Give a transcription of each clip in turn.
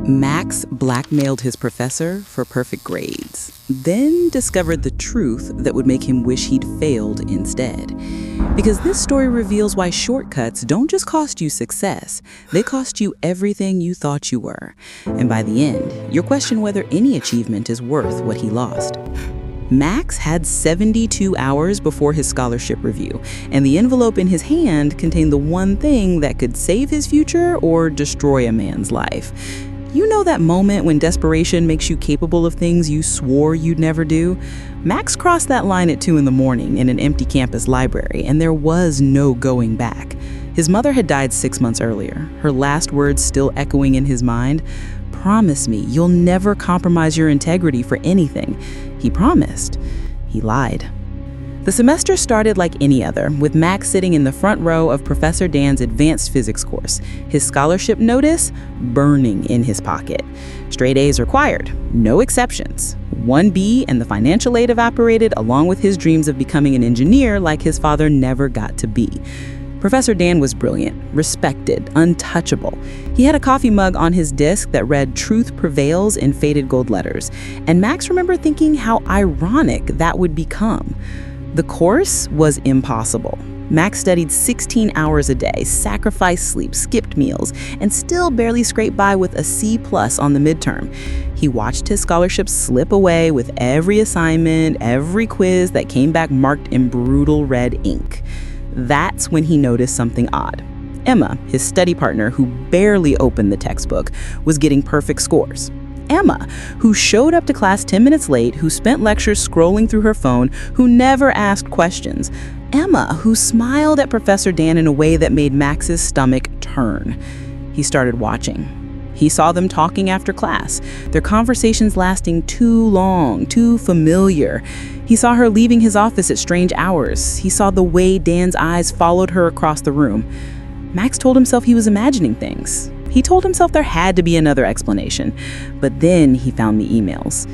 Max blackmailed his professor for perfect grades, then discovered the truth that would make him wish he'd failed instead. Because this story reveals why shortcuts don't just cost you success, they cost you everything you thought you were. And by the end, you'll question whether any achievement is worth what he lost. Max had 72 hours before his scholarship review, and the envelope in his hand contained the one thing that could save his future or destroy a man's life. You know that moment when desperation makes you capable of things you swore you'd never do? Max crossed that line at 2 a.m. in an empty campus library, and there was no going back. His mother had died 6 months earlier, her last words still echoing in his mind. "Promise me you'll never compromise your integrity for anything." He promised. He lied. The semester started like any other, with Max sitting in the front row of Professor Dan's advanced physics course, his scholarship notice burning in his pocket. Straight A's required, no exceptions. 1B and the financial aid evaporated along with his dreams of becoming an engineer like his father never got to be. Professor Dan was brilliant, respected, untouchable. He had a coffee mug on his desk that read "Truth Prevails" in faded gold letters, and Max remembered thinking how ironic that would become. The course was impossible. Max studied 16 hours a day, sacrificed sleep, skipped meals, and still barely scraped by with a C+ on the midterm. He watched his scholarship slip away with every assignment, every quiz that came back marked in brutal red ink. That's when he noticed something odd. Emma, his study partner who barely opened the textbook, was getting perfect scores. Emma, who showed up to class 10 minutes late, who spent lectures scrolling through her phone, who never asked questions. Emma, who smiled at Professor Dan in a way that made Max's stomach turn. He started watching. He saw them talking after class, their conversations lasting too long, too familiar. He saw her leaving his office at strange hours. He saw the way Dan's eyes followed her across the room. Max told himself he was imagining things. He told himself there had to be another explanation, but then he found the emails.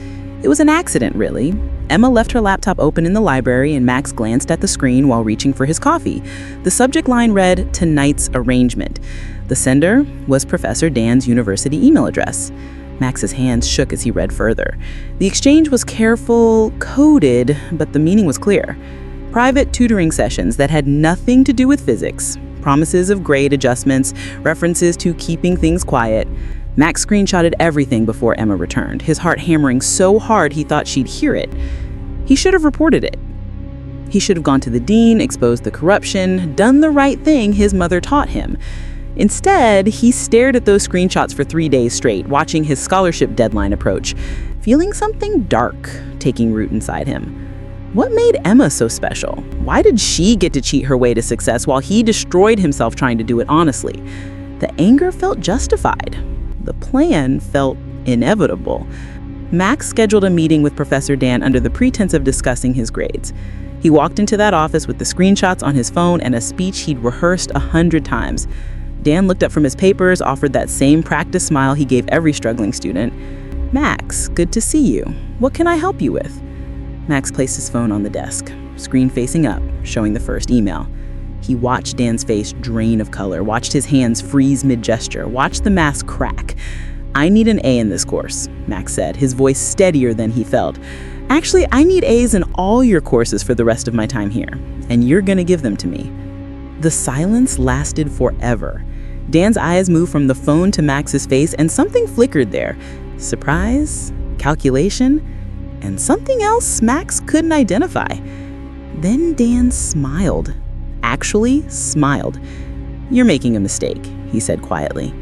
It was an accident, really. Emma left her laptop open in the library and Max glanced at the screen while reaching for his coffee. The subject line read, "Tonight's arrangement." The sender was Professor Dan's university email address. Max's hands shook as he read further. The exchange was careful, coded, but the meaning was clear. Private tutoring sessions that had nothing to do with physics. Promises of grade adjustments, references to keeping things quiet. Max screenshotted everything before Emma returned, his heart hammering so hard he thought she'd hear it. He should have reported it. He should have gone to the dean, exposed the corruption, done the right thing his mother taught him. Instead, he stared at those screenshots for 3 days straight, watching his scholarship deadline approach, feeling something dark taking root inside him. What made Emma so special? Why did she get to cheat her way to success while he destroyed himself trying to do it honestly? The anger felt justified. The plan felt inevitable. Max scheduled a meeting with Professor Dan under the pretense of discussing his grades. He walked into that office with the screenshots on his phone and a speech he'd rehearsed 100 times. Dan looked up from his papers, offered that same practice smile he gave every struggling student. "Max, good to see you. What can I help you with?" Max placed his phone on the desk, screen facing up, showing the first email. He watched Dan's face drain of color, watched his hands freeze mid-gesture, watched the mask crack. "I need an A in this course," Max said, his voice steadier than he felt. "Actually, I need A's in all your courses for the rest of my time here, and you're gonna give them to me." The silence lasted forever. Dan's eyes moved from the phone to Max's face, and something flickered there. Surprise? Calculation? And something else Max couldn't identify. Then Dan smiled. Actually smiled. "You're making a mistake," he said quietly.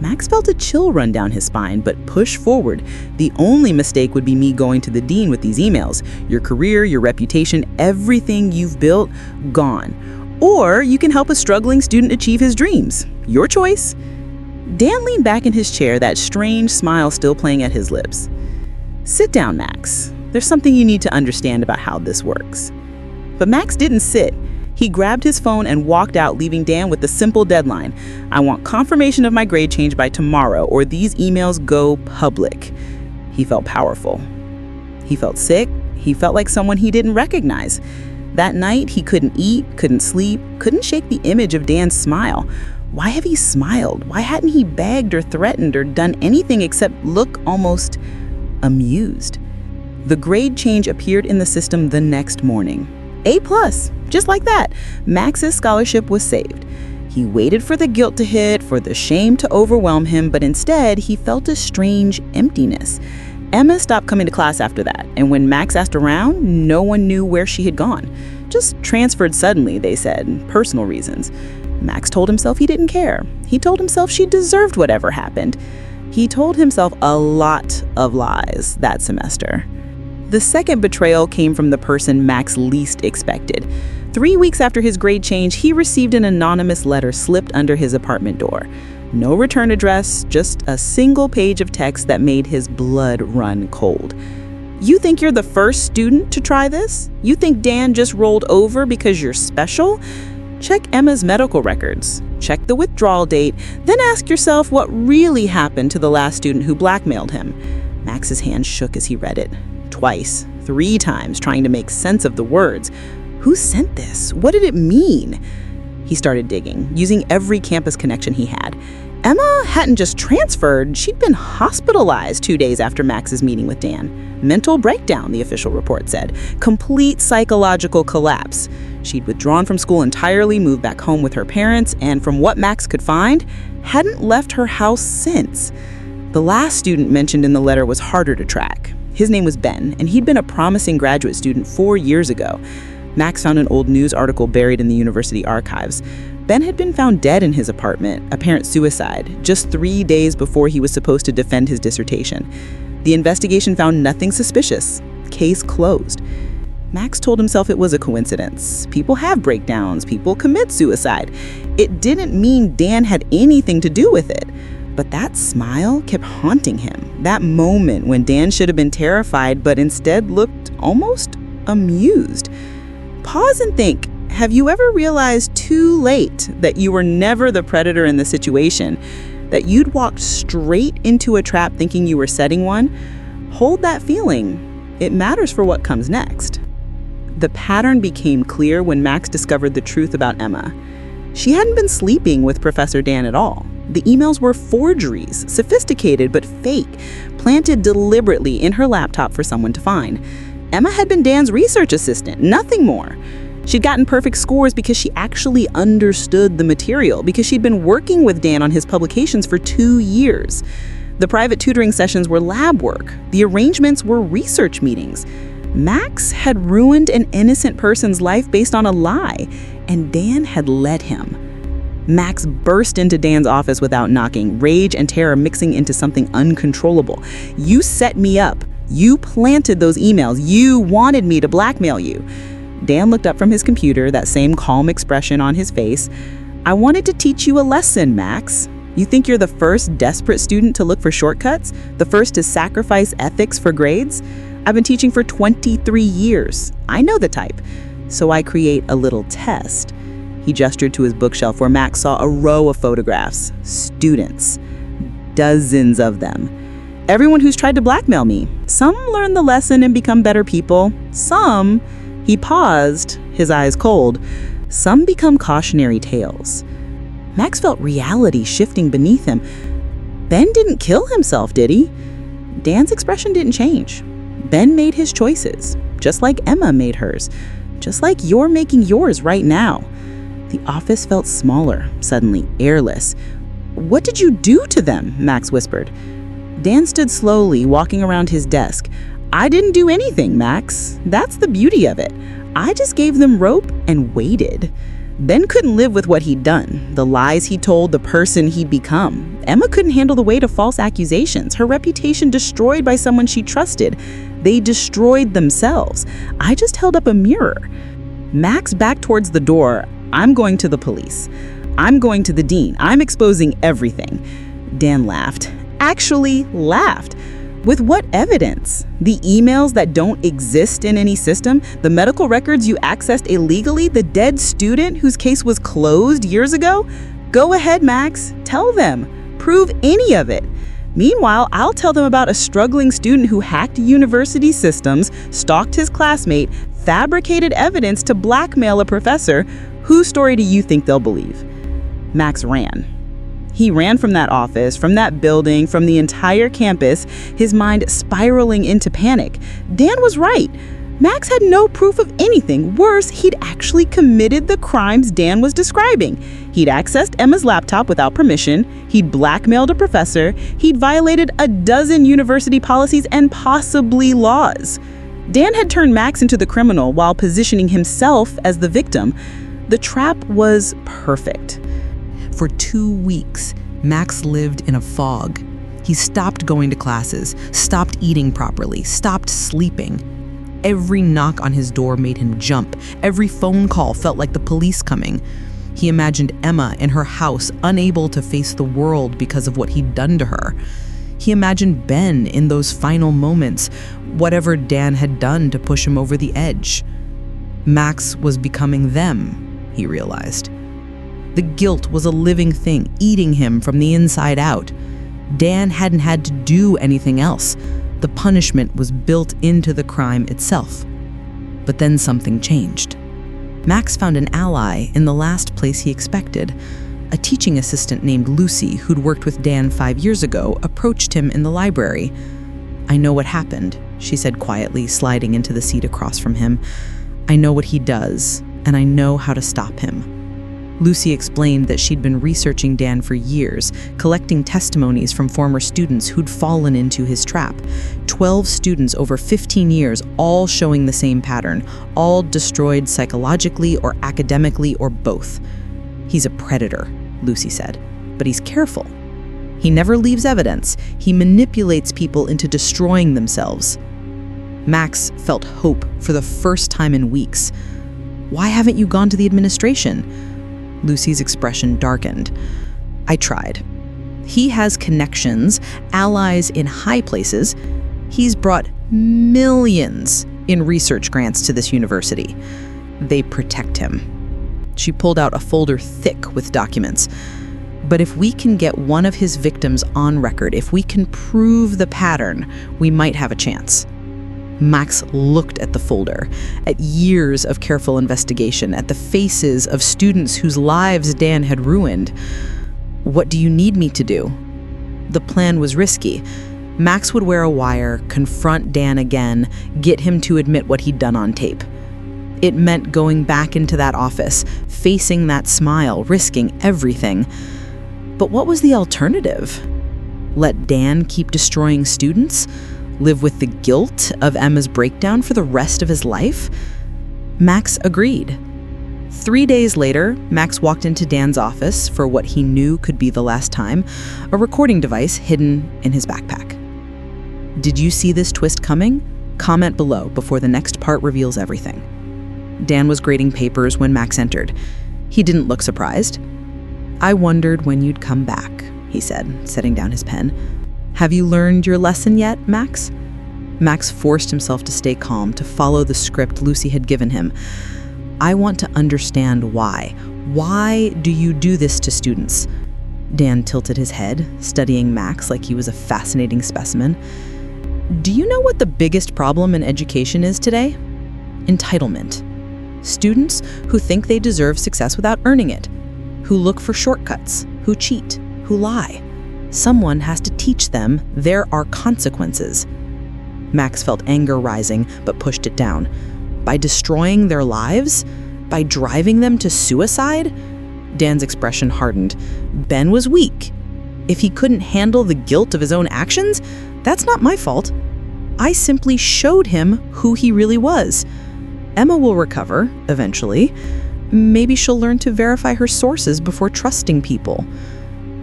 Max felt a chill run down his spine, but pushed forward. "The only mistake would be me going to the dean with these emails. Your career, your reputation, everything you've built, gone. Or you can help a struggling student achieve his dreams. Your choice." Dan leaned back in his chair, that strange smile still playing at his lips. "Sit down, Max. There's something you need to understand about how this works." But Max didn't sit. He grabbed his phone and walked out, leaving Dan with a simple deadline. "I want confirmation of my grade change by tomorrow, or these emails go public." He felt powerful. He felt sick. He felt like someone he didn't recognize. That night, he couldn't eat, couldn't sleep, couldn't shake the image of Dan's smile. Why have he smiled? Why hadn't he begged or threatened or done anything except look almost amused? The grade change appeared in the system the next morning. A+, just like that. Max's scholarship was saved. He waited for the guilt to hit, for the shame to overwhelm him, but instead he felt a strange emptiness. Emma stopped coming to class after that, and when Max asked around, no one knew where she had gone. Just transferred suddenly, they said, personal reasons. Max told himself he didn't care. He told himself she deserved whatever happened. He told himself a lot of lies that semester. The second betrayal came from the person Max least expected. 3 weeks after his grade change, he received an anonymous letter slipped under his apartment door. No return address, just a single page of text that made his blood run cold. You think you're the first student to try this? You think Dan just rolled over because you're special? Check Emma's medical records. Check the withdrawal date. Then ask yourself what really happened to the last student who blackmailed him. Max's hand shook as he read it. Twice, 3 times, trying to make sense of the words. Who sent this? What did it mean? He started digging, using every campus connection he had. Emma hadn't just transferred, she'd been hospitalized 2 days after Max's meeting with Dan. Mental breakdown, the official report said. Complete psychological collapse. She'd withdrawn from school entirely, moved back home with her parents, and from what Max could find, hadn't left her house since. The last student mentioned in the letter was harder to track. His name was Ben, and he'd been a promising graduate student 4 years ago. Max found an old news article buried in the university archives. Ben had been found dead in his apartment, apparent suicide, just 3 days before he was supposed to defend his dissertation. The investigation found nothing suspicious. Case closed. Max told himself it was a coincidence. People have breakdowns. People commit suicide. It didn't mean Dan had anything to do with it. But that smile kept haunting him. That moment when Dan should have been terrified, but instead looked almost amused. Pause and think. Have you ever realized too late that you were never the predator in the situation? That you'd walked straight into a trap thinking you were setting one? Hold that feeling. It matters for what comes next. The pattern became clear when Max discovered the truth about Emma. She hadn't been sleeping with Professor Dan at all. The emails were forgeries, sophisticated but fake, planted deliberately in her laptop for someone to find. Emma had been Dan's research assistant, nothing more. She'd gotten perfect scores because she actually understood the material, because she'd been working with Dan on his publications for 2 years. The private tutoring sessions were lab work. The arrangements were research meetings. Max had ruined an innocent person's life based on a lie, and Dan had let him. Max burst into Dan's office without knocking, rage and terror mixing into something uncontrollable. You set me up. You planted those emails. You wanted me to blackmail you. Dan looked up from his computer, that same calm expression on his face. I wanted to teach you a lesson, Max. You think you're the first desperate student to look for shortcuts? The first to sacrifice ethics for grades? I've been teaching for 23 years. I know the type. So I create a little test. He gestured to his bookshelf where Max saw a row of photographs. Students. Dozens of them. Everyone who's tried to blackmail me. Some learn the lesson and become better people. Some, he paused, his eyes cold, some become cautionary tales. Max felt reality shifting beneath him. Ben didn't kill himself, did he? Dan's expression didn't change. Ben made his choices, just like Emma made hers, just like you're making yours right now. The office felt smaller, suddenly airless. What did you do to them? Max whispered. Dan stood slowly, walking around his desk. I didn't do anything, Max. That's the beauty of it. I just gave them rope and waited. Ben couldn't live with what he'd done, the lies he told, the person he'd become. Emma couldn't handle the weight of false accusations, her reputation destroyed by someone she trusted. They destroyed themselves. I just held up a mirror. Max backed towards the door. I'm going to the police. I'm going to the dean. I'm exposing everything. Dan laughed. Actually laughed. With what evidence? The emails that don't exist in any system? The medical records you accessed illegally? The dead student whose case was closed years ago? Go ahead, Max. Tell them. Prove any of it. Meanwhile, I'll tell them about a struggling student who hacked university systems, stalked his classmate, fabricated evidence to blackmail a professor. Whose story do you think they'll believe? Max ran. He ran from that office, from that building, from the entire campus, his mind spiraling into panic. Dan was right. Max had no proof of anything. Worse, he'd actually committed the crimes Dan was describing. He'd accessed Emma's laptop without permission, he'd blackmailed a professor, he'd violated a dozen university policies and possibly laws. Dan had turned Max into the criminal while positioning himself as the victim. The trap was perfect. For 2 weeks, Max lived in a fog. He stopped going to classes, stopped eating properly, stopped sleeping. Every knock on his door made him jump. Every phone call felt like the police coming. He imagined Emma in her house, unable to face the world because of what he'd done to her. He imagined Ben in those final moments, whatever Dan had done to push him over the edge. Max was becoming them, he realized. The guilt was a living thing, eating him from the inside out. Dan hadn't had to do anything else. The punishment was built into the crime itself. But then something changed. Max found an ally in the last place he expected. A teaching assistant named Lucy, who'd worked with Dan 5 years ago, approached him in the library. "I know what happened," she said quietly, sliding into the seat across from him. "I know what he does, and I know how to stop him." Lucy explained that she'd been researching Dan for years, collecting testimonies from former students who'd fallen into his trap. 12 students over 15 years, all showing the same pattern, all destroyed psychologically or academically or both. "He's a predator," Lucy said, "but he's careful. He never leaves evidence. He manipulates people into destroying themselves." Max felt hope for the first time in weeks. "Why haven't you gone to the administration?" Lucy's expression darkened. "I tried. He has connections, allies in high places. He's brought millions in research grants to this university. They protect him." She pulled out a folder thick with documents. "But if we can get one of his victims on record, if we can prove the pattern, we might have a chance." Max looked at the folder, at years of careful investigation, at the faces of students whose lives Dan had ruined. "What do you need me to do?" The plan was risky. Max would wear a wire, confront Dan again, get him to admit what he'd done on tape. It meant going back into that office, facing that smile, risking everything. But what was the alternative? Let Dan keep destroying students? Live with the guilt of Emma's breakdown for the rest of his life? Max agreed. 3 days later, Max walked into Dan's office for what he knew could be the last time, a recording device hidden in his backpack. Did you see this twist coming? Comment below before the next part reveals everything. Dan was grading papers when Max entered. He didn't look surprised. "I wondered when you'd come back," he said, setting down his pen. "Have you learned your lesson yet, Max?" Max forced himself to stay calm, to follow the script Lucy had given him. "I want to understand why. Why do you do this to students?" Dan tilted his head, studying Max like he was a fascinating specimen. "Do you know what the biggest problem in education is today? Entitlement. Students who think they deserve success without earning it, who look for shortcuts, who cheat, who lie. Someone has to teach them there are consequences." Max felt anger rising, but pushed it down. By destroying their lives? By driving them to suicide? Dan's expression hardened. Ben was weak. If he couldn't handle the guilt of his own actions, that's not my fault. I simply showed him who he really was. Emma will recover, eventually. Maybe she'll learn to verify her sources before trusting people.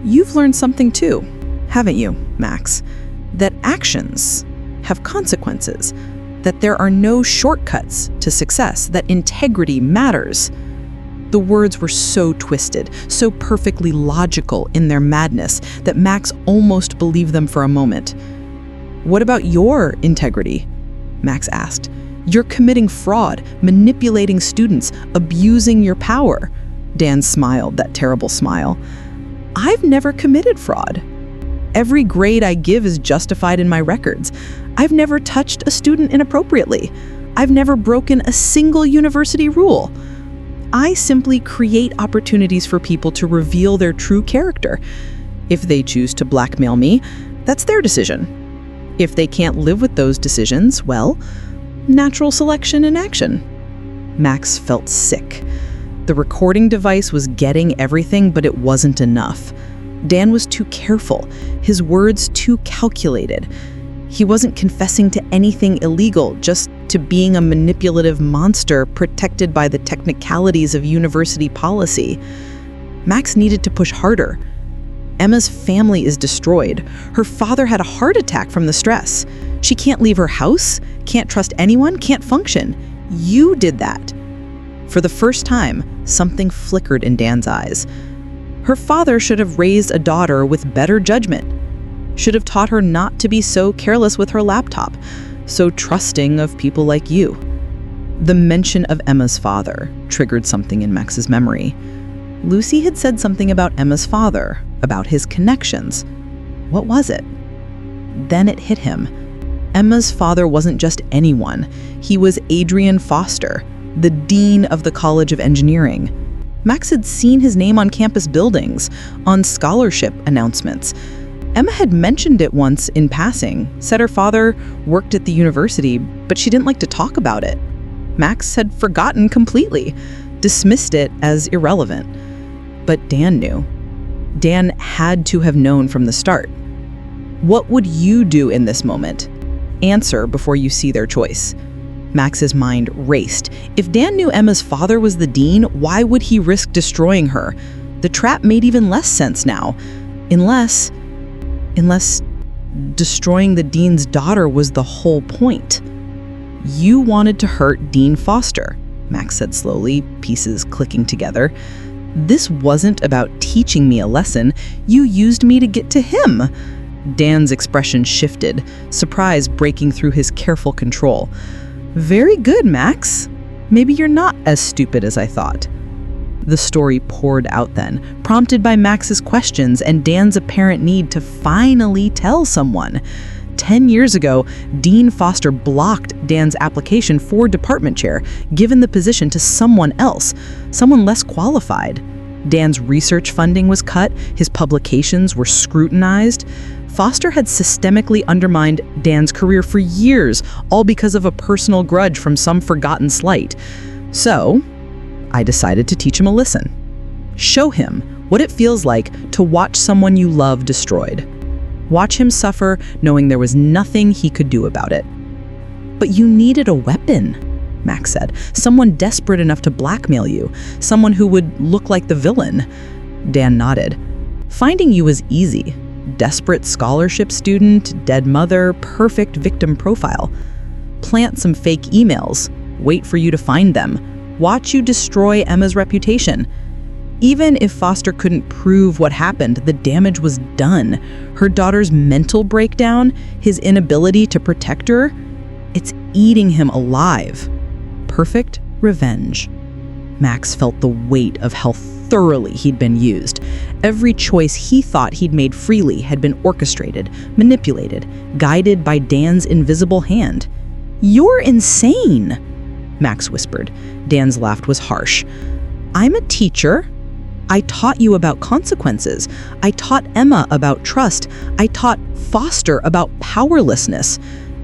You've learned something too, haven't you, Max? That actions have consequences, that there are no shortcuts to success, that integrity matters. The words were so twisted, so perfectly logical in their madness, that Max almost believed them for a moment. "What about your integrity?" Max asked. "You're committing fraud, manipulating students, abusing your power." Dan smiled, that terrible smile. "I've never committed fraud. Every grade I give is justified in my records. I've never touched a student inappropriately. I've never broken a single university rule. I simply create opportunities for people to reveal their true character. If they choose to blackmail me, that's their decision. If they can't live with those decisions, well, natural selection in action. Max felt sick. The recording device was getting everything, but it wasn't enough. Dan was too careful, his words too calculated. He wasn't confessing to anything illegal, just to being a manipulative monster protected by the technicalities of university policy. Max needed to push harder. Emma's family is destroyed. Her father had a heart attack from the stress. She can't leave her house, can't trust anyone, can't function. You did that. For the first time, something flickered in Dan's eyes. Her father should have raised a daughter with better judgment, should have taught her not to be so careless with her laptop, so trusting of people like you. The mention of Emma's father triggered something in Max's memory. Lucy had said something about Emma's father, about his connections. What was it? Then it hit him. Emma's father wasn't just anyone. He was Adrian Foster, the dean of the College of Engineering. Max had seen his name on campus buildings, on scholarship announcements. Emma had mentioned it once in passing, said her father worked at the university, but she didn't like to talk about it. Max had forgotten completely, dismissed it as irrelevant. But Dan knew. Dan had to have known from the start. What would you do in this moment? Answer before you see their choice. Max's mind raced. If Dan knew Emma's father was the dean, why would he risk destroying her? The trap made even less sense now. Unless destroying the dean's daughter was the whole point. You wanted to hurt Dean Foster, Max said slowly, pieces clicking together. This wasn't about teaching me a lesson. You used me to get to him. Dan's expression shifted, surprise breaking through his careful control. Very good, Max. Maybe you're not as stupid as I thought. The story poured out then, prompted by Max's questions and Dan's apparent need to finally tell someone. 10 years ago, Dean Foster blocked Dan's application for department chair, given the position to someone else, someone less qualified. Dan's research funding was cut, his publications were scrutinized. Foster had systemically undermined Dan's career for years, all because of a personal grudge from some forgotten slight. So, I decided to teach him a lesson. Show him what it feels like to watch someone you love destroyed. Watch him suffer, knowing there was nothing he could do about it. But you needed a weapon, Max said. Someone desperate enough to blackmail you. Someone who would look like the villain. Dan nodded. Finding you was easy. Desperate scholarship student, dead mother, perfect victim profile. Plant some fake emails. Wait for you to find them. Watch you destroy Emma's reputation. Even if Foster couldn't prove what happened, the damage was done. Her daughter's mental breakdown, his inability to protect her, it's eating him alive. Perfect revenge. Max felt the weight of how thoroughly he'd been used. Every choice he thought he'd made freely had been orchestrated, manipulated, guided by Dan's invisible hand. You're insane, Max whispered. Dan's laugh was harsh. I'm a teacher. I taught you about consequences. I taught Emma about trust. I taught Foster about powerlessness.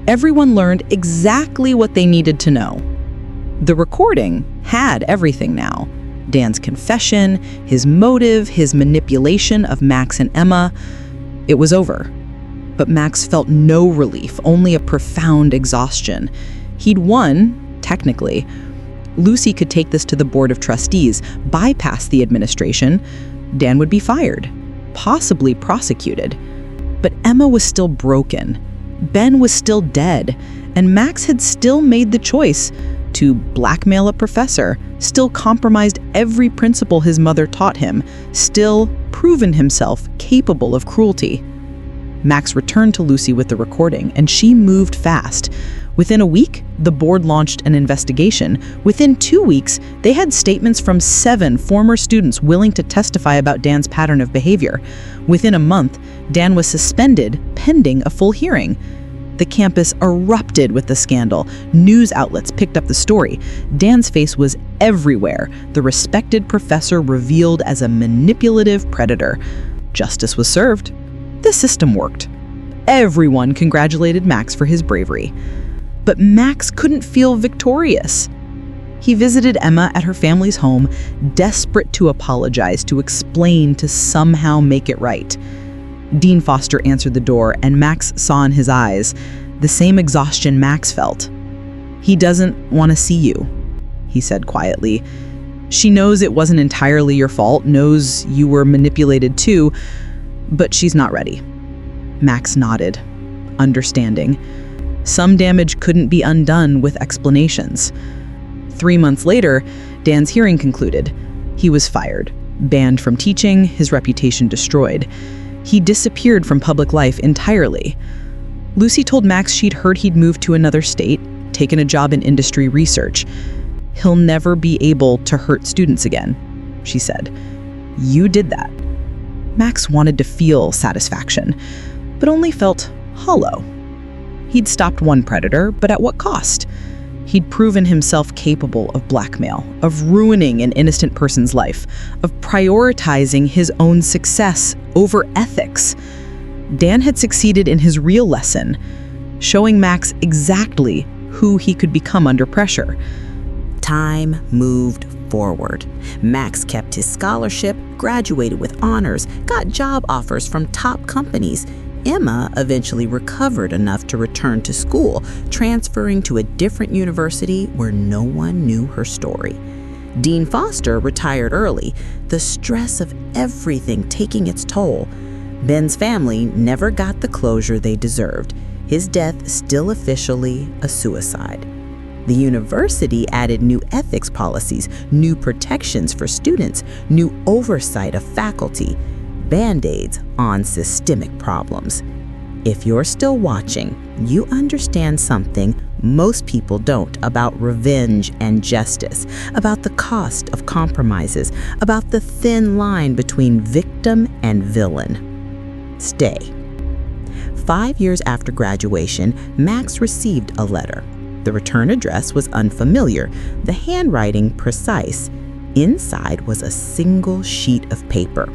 Everyone learned exactly what they needed to know. The recording had everything now. Dan's confession, his motive, his manipulation of Max and Emma. It was over. But Max felt no relief, only a profound exhaustion. He'd won, technically. Lucy could take this to the board of trustees, bypass the administration. Dan would be fired, possibly prosecuted. But Emma was still broken. Ben was still dead, and Max had still made the choice to blackmail a professor, still compromised every principle his mother taught him, still proven himself capable of cruelty. Max returned to Lucy with the recording, and she moved fast. Within a week, the board launched an investigation. Within 2 weeks, they had statements from 7 former students willing to testify about Dan's pattern of behavior. Within a month, Dan was suspended pending a full hearing. The campus erupted with the scandal. News outlets picked up the story. Dan's face was Everywhere, the respected professor revealed as a manipulative predator. Justice was served. The system worked. Everyone congratulated Max for his bravery. But Max couldn't feel victorious. He visited Emma at her family's home, desperate to apologize, to explain, to somehow make it right. Dean Foster answered the door, and Max saw in his eyes the same exhaustion Max felt. "He doesn't want to see you," he said quietly. "She knows it wasn't entirely your fault, knows you were manipulated too, but she's not ready." Max nodded, understanding. Some damage couldn't be undone with explanations. 3 months later, Dan's hearing concluded. He was fired, banned from teaching, his reputation destroyed. He disappeared from public life entirely. Lucy told Max she'd heard he'd moved to another state, taken a job in industry research. "He'll never be able to hurt students again," she said. "You did that." Max wanted to feel satisfaction, but only felt hollow. He'd stopped one predator, but at what cost? He'd proven himself capable of blackmail, of ruining an innocent person's life, of prioritizing his own success over ethics. Dan had succeeded in his real lesson, showing Max exactly who he could become under pressure. Time moved forward. Max kept his scholarship, graduated with honors, got job offers from top companies. Emma eventually recovered enough to return to school, transferring to a different university where no one knew her story. Dean Foster retired early, the stress of everything taking its toll. Ben's family never got the closure they deserved, his death still officially a suicide. The university added new ethics policies, new protections for students, new oversight of faculty, Band-Aids on systemic problems. If you're still watching, you understand something most people don't about revenge and justice, about the cost of compromises, about the thin line between victim and villain. Stay. 5 years after graduation, Max received a letter. The return address was unfamiliar, the handwriting precise. Inside was a single sheet of paper.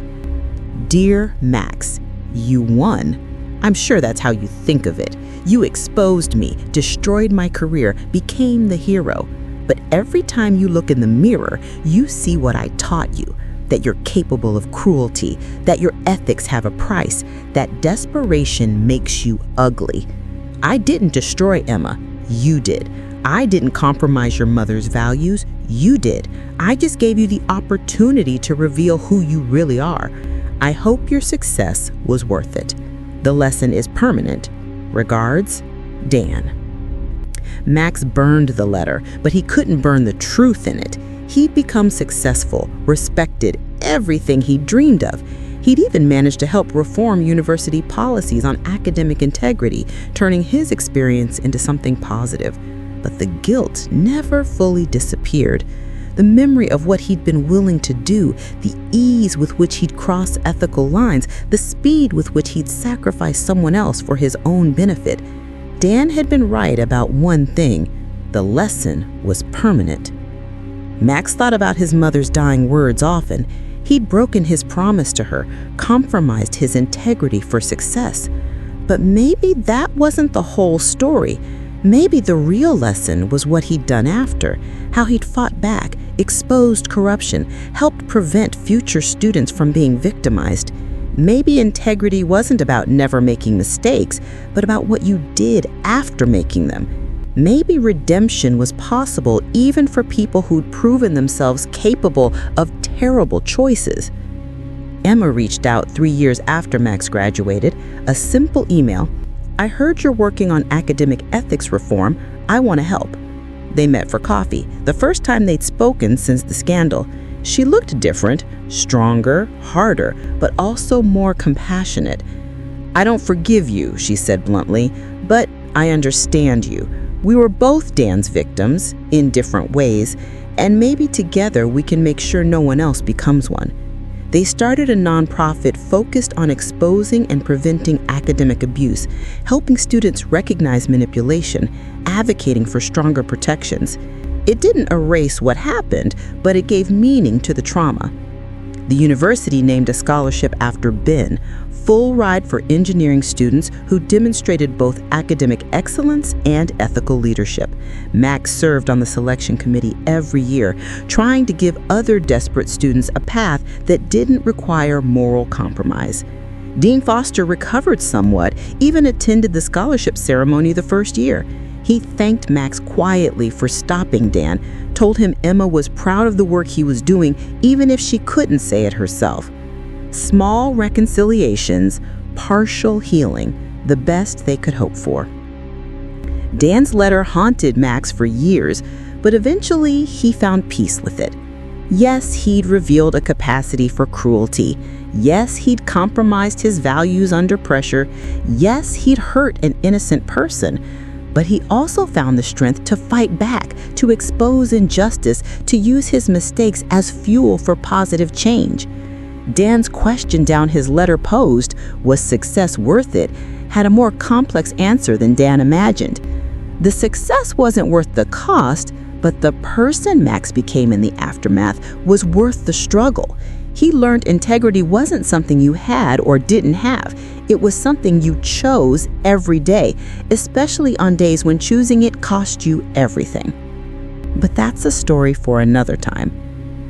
"Dear Max, you won. I'm sure that's how you think of it. You exposed me, destroyed my career, became the hero. But every time you look in the mirror, you see what I taught you, that you're capable of cruelty, that your ethics have a price, that desperation makes you ugly. I didn't destroy Emma, you did. I didn't compromise your mother's values, you did. I just gave you the opportunity to reveal who you really are. I hope your success was worth it. The lesson is permanent. Regards, Dan." Max burned the letter, but he couldn't burn the truth in it. He'd become successful, respected, everything he dreamed of. He'd even managed to help reform university policies on academic integrity, turning his experience into something positive. But the guilt never fully disappeared. The memory of what he'd been willing to do, the ease with which he'd cross ethical lines, the speed with which he'd sacrifice someone else for his own benefit. Dan had been right about one thing: the lesson was permanent. Max thought about his mother's dying words often. He'd broken his promise to her, compromised his integrity for success. But maybe that wasn't the whole story. Maybe the real lesson was what he'd done after, how he'd fought back, exposed corruption, helped prevent future students from being victimized. Maybe integrity wasn't about never making mistakes, but about what you did after making them. Maybe redemption was possible even for people who'd proven themselves capable of terrible choices. Emma reached out 3 years after Max graduated, a simple email: "I heard you're working on academic ethics reform. I want to help." They met for coffee, the first time they'd spoken since the scandal. She looked different, stronger, harder, but also more compassionate. "I don't forgive you," she said bluntly, "but I understand you. We were both Dan's victims, in different ways, and maybe together we can make sure no one else becomes one." They started a nonprofit focused on exposing and preventing academic abuse, helping students recognize manipulation, advocating for stronger protections. It didn't erase what happened, but it gave meaning to the trauma. The university named a scholarship after Ben, full ride for engineering students who demonstrated both academic excellence and ethical leadership. Max served on the selection committee every year, trying to give other desperate students a path that didn't require moral compromise. Dean Foster recovered somewhat, even attended the scholarship ceremony the first year. He thanked Max quietly for stopping Dan, told him Emma was proud of the work he was doing, even if she couldn't say it herself. Small reconciliations, partial healing, the best they could hope for. Dan's letter haunted Max for years, but eventually he found peace with it. Yes, he'd revealed a capacity for cruelty. Yes, he'd compromised his values under pressure. Yes, he'd hurt an innocent person. But he also found the strength to fight back, to expose injustice, to use his mistakes as fuel for positive change. Dan's question down his letter posed, was success worth it, had a more complex answer than Dan imagined. The success wasn't worth the cost, but the person Max became in the aftermath was worth the struggle. He learned integrity wasn't something you had or didn't have. It was something you chose every day, especially on days when choosing it cost you everything. But that's a story for another time.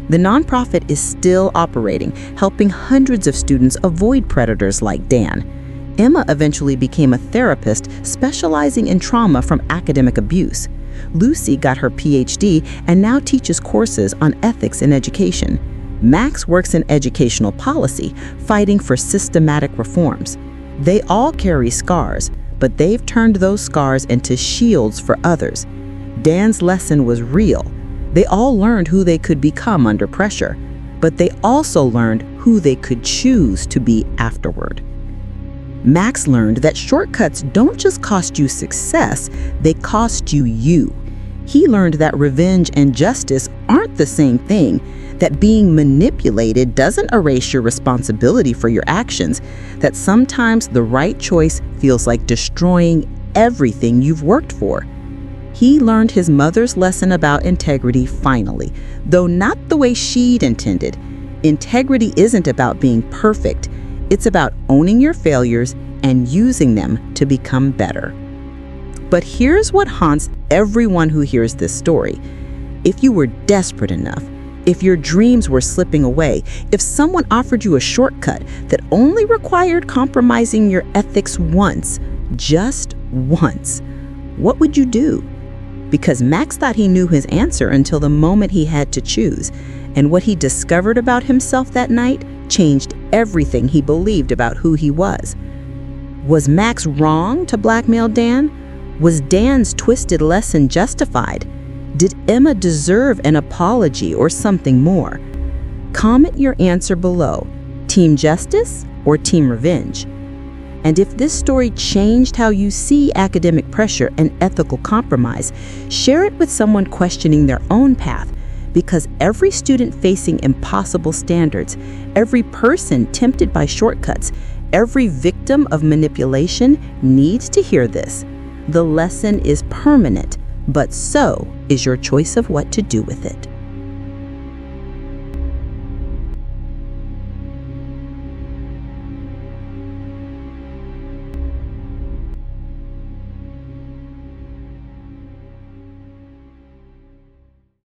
The nonprofit is still operating, helping hundreds of students avoid predators like Dan. Emma eventually became a therapist specializing in trauma from academic abuse. Lucy got her PhD and now teaches courses on ethics in education. Max works in educational policy, fighting for systematic reforms. They all carry scars, but they've turned those scars into shields for others. Dan's lesson was real. They all learned who they could become under pressure, but they also learned who they could choose to be afterward. Max learned that shortcuts don't just cost you success, they cost you you. He learned that revenge and justice aren't the same thing, that being manipulated doesn't erase your responsibility for your actions, that sometimes the right choice feels like destroying everything you've worked for. He learned his mother's lesson about integrity finally, though not the way she'd intended. Integrity isn't about being perfect. It's about owning your failures and using them to become better. But here's what haunts everyone who hears this story. If you were desperate enough, if your dreams were slipping away, if someone offered you a shortcut that only required compromising your ethics once, just once, what would you do? Because Max thought he knew his answer until the moment he had to choose. And what he discovered about himself that night changed everything he believed about who he was. Was Max wrong to blackmail Dan? Was Dan's twisted lesson justified? Did Emma deserve an apology or something more? Comment your answer below. Team justice or team revenge? And if this story changed how you see academic pressure and ethical compromise, share it with someone questioning their own path, because every student facing impossible standards, every person tempted by shortcuts, every victim of manipulation needs to hear this. The lesson is permanent, but so is your choice of what to do with it.